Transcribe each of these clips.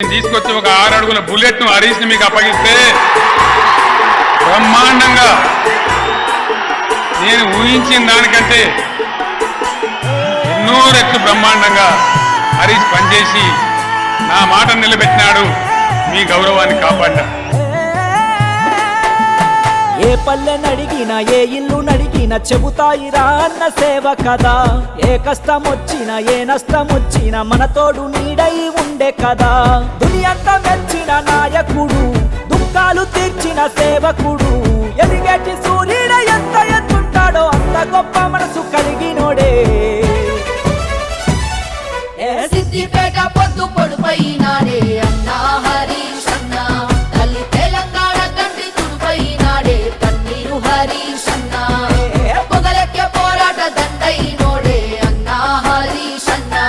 తీసుకొచ్చి ఒక 6 అడుగుల బుల్లెట్ ను హరీష్ ని మీకు అప్పగిస్తే బ్రహ్మాండంగా నేను ఊహించిన దానికంటే ఎన్నో రెట్లు బ్రహ్మాండంగా హరీష్ పనిచేసి నా మాట నిలబెట్టినాడు, మీ గౌరవాన్ని కాపాడినాడు. ఏ పల్లె నడిగినా ఏ ఇల్లు నడిగినా చెబుతాయిరా అన్న సేవ కదా. ఏ కష్టం వచ్చినా ఏ నష్టం వచ్చినా మన తోడు నీడై ఉండే కదా. దునియంతా మెచ్చిన నాయకుడు, దుఃఖాలు తీర్చిన సేవకుడు, ఎదిగేటి సూర్యుడ ఎంత ఎత్తుంటాడో అంత గొప్ప మనసు కలిగినోడే. సిద్దిపేట పొద్దు పొడుపైనాడే అన్నా హరీష్ అన్నా, తల్లి తెలంగాణ కంటి తుడుపైనాడే కన్నీరు హరీష్ అన్నా, పొగలెక్కే పోరాట దండైనోడే అన్నా హరీష్ అన్నా,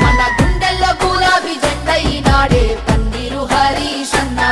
మన గుండెల్లో గులాబీ జెండైనాడే కన్నీరు హరీష్ అన్నా.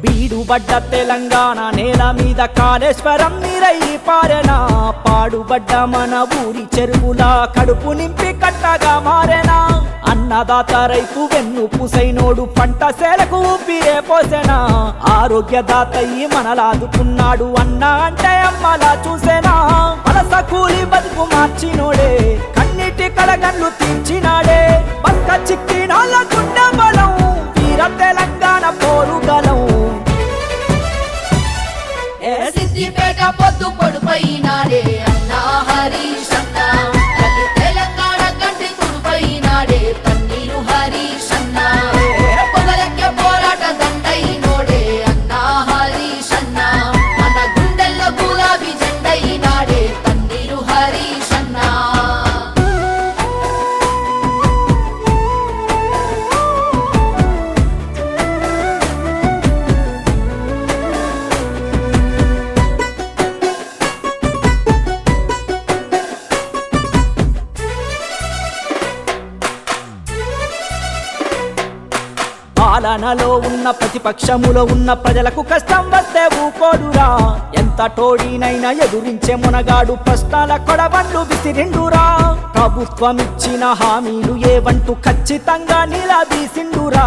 బీడుబడ్డ తెలంగాణ నేల మీద కాళేశ్వరం నీరయ్యి పారెనా. పాడుబడ్డ మన ఊరి చెరువులా కడుపు నింపి కట్టగా మారెనా. అన్నదాత రైతు వెన్ను పూసైనోడు పంట సేలకు ఊపిరే పోసెనా. ఆరోగ్యదాతయ్యి మనలాదుకున్నాడు అన్న అంటే అమ్మలా చూసేనా. వలస కూలి బతుకు మార్చినోడే, కన్నీటి కడగన్లు తీర్చినాడే. పక్క చిక్కినాళ్ళ గుండె బలం, వీర తెలంగాణ పోరుగలం. సిద్దిపేట పొద్దు పొడుపైనాడే అన్నా హరీష్ అన్నా, తల్లి తెలంగాణ కంటి తుడుపైనాడే కన్నీరు హరీష్ అన్నా, పొగలెక్కే పోరాట దండైనోడే అన్నా హరీష్ అన్నా, మన గుండెల్లో గులాబీ జెండైనాడే కన్నీరు హరీష్ అన్నా. పాలనలో ఉన్న ప్రతిపక్షములో ఉన్న ప్రజలకు కష్టం వస్తే ఊకోడురా. ఎంత టోడీనైనా ఎదురించే మునగాడు ప్రశ్నల కొడబండ్లు విసిరిండురా. ప్రభుత్వం ఇచ్చిన హామీలు ఏవంటూ ఖచ్చితంగా నిలదీసిండురా.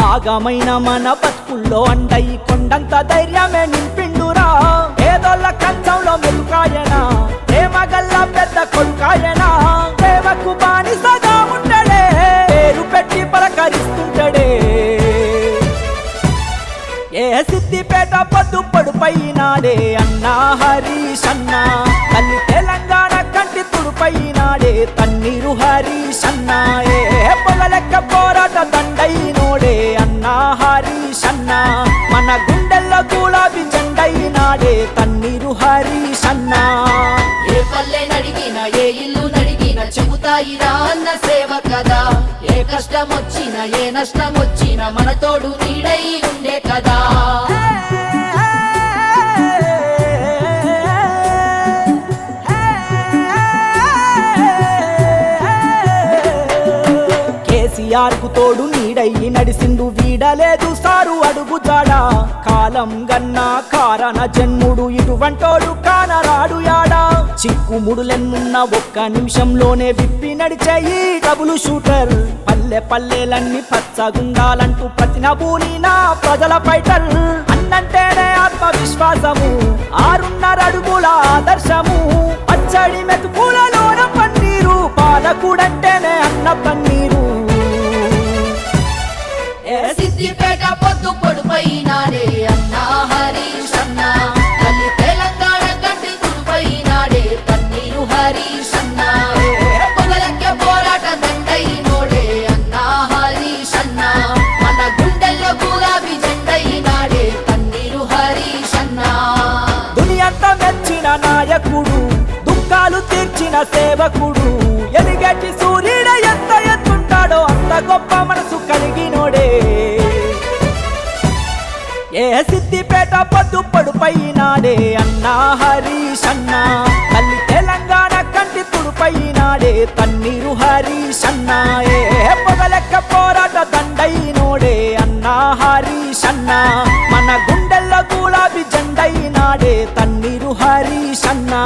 ఆగమైన మన బతుకుల్లో అండై కొండంత ధైర్యమే నింపిండురా. ఏదోళ్ళ కంచంలో మెలుకాయనా, ప్రేమగల్ల పెద్ద కొడుకాయనా. ప్రేమకు బానిసగా ఉండడే, పేరు పెట్టి పలకరిస్తుంటడే. ఏ సిద్దిపేట పొద్దు పొడుపైనాడే అన్నా హరీష్ అన్నా, తల్లి తెలంగాణ కంటి తుడుపైనాడే కన్నీరు హరీష్ అన్నా. ఏ పొగలెక్క పోరాట దండైనోడే అన్నా హరీష్ అన్నా, మన గుండెల్లో గులాబీ జెండైనాడే కన్నీరు హరీష్ అన్నా. ఏ పల్లె నడిగినా ఏ ఇల్లు నడిగినా చెబుతాయిరా అన్న సేవ కదా. ఏ కష్టం వచ్చినా ఏ నష్టం వచ్చినా మన తోడు నీడై ఉండే కదా. కేసీఆర్ కు తోడు నీడయ్యి నడిసిండు, వీడలేదు సారు అడుగు జాడా. కాలం గన్నా కారణ జన్ముడు ఇటువంటోడు కానరాడు యాడా. చిక్కుముడులెన్నున్న ఒక్క నిమిషంలోనే విప్పి నడిచేయి డబుల్ షూటర్. పల్లె పల్లెలన్నీ పచ్చగుండాలంటూ ప్రతి నభూలిన ప్రజల ఫైటర్. అన్నంటేనే ఆత్మవిశ్వాసము, 6.5 అడుగుల ఆదర్శము. పచ్చడి మెతుకులలోన పన్నీరు, పాలకుడంటేనే అన్న పన్నీరు. సిద్దిపేట పొద్దు పొడుపైనాడే అన్నా హరీష్ అన్నా, తల్లి తెలంగాణ కంటి తుడుపైనాడే కన్నీరు హరీష్ అన్నా, పొగలెక్కే పోరాట దండైనోడే అన్నా హరీష్ అన్నా, మన గుండెల్లో గులాబీ జెండైనాడే కన్నీరు హరీష్ అన్నా. దునియంతా మెచ్చిన నాయకుడు, దుఃఖాలు తీర్చిన సేవకుడు, ఎదిగేటి సూర్యుడ ఎంత ఎత్తుంటాడో అంత గొప్ప మనసు కలిగినోడే. ఏ సిద్దిపేట పొద్దు పొడుపైనాడే అన్నా హరీష్ అన్నా, తల్లి తెలంగాణ కంటి తుడుపై అయినాడే తన్నీరు హరీషన్నా ఏ పొగలెక్క పోరాట దండైనోడే అన్నా హరీషన్నా మన గుండెల్లో గులాబీ జెండైనాడే తన్నీరు హరీషన్నా